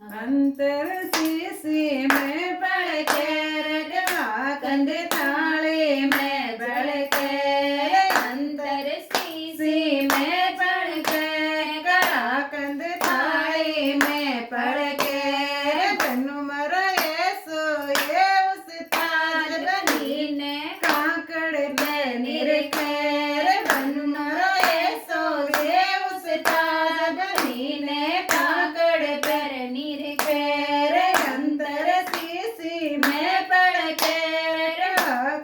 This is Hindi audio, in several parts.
अंतर शीशी में पड़ के रगवा कंध थाली में बढ़ के अंतर शीशी में पड़ के कड़ा कंध थाली में पड़ के बनु मरो ये सोए उस ताज बनी ने काकड़ बनी रे बनु मरो ये सोए उस ताज बनी ने काकड़ बनी रे अंतर शीशी में पड़ के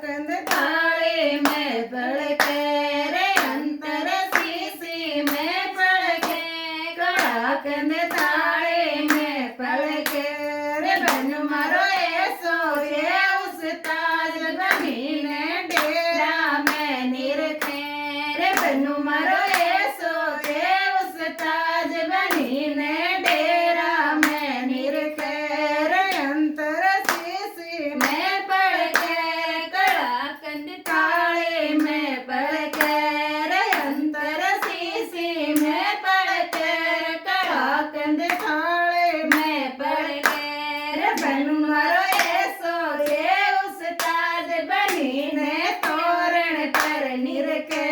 कंध थाली में पड़ के रे अंतर शीशी में पड़ के कड़ा कंध थाली में पड़ के रे बनु मारो ये सोए उस ताज बनी ने डेरा में निरखे रे बनु मारो ये सोए उस ताज बनी ने डेरा में निरखे रे अंतर शीशी में पड़ के कड़ा कंध थाली में पड़ के रे अंतर शीशी में पड़ के कड़ा कंध थाली में पड़ के रे बनु मारो ये सोए उस ताज बनी ने तोरण पर निरखे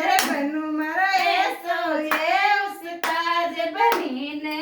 रे बनु मारो ये सोए उस ताज बनी ने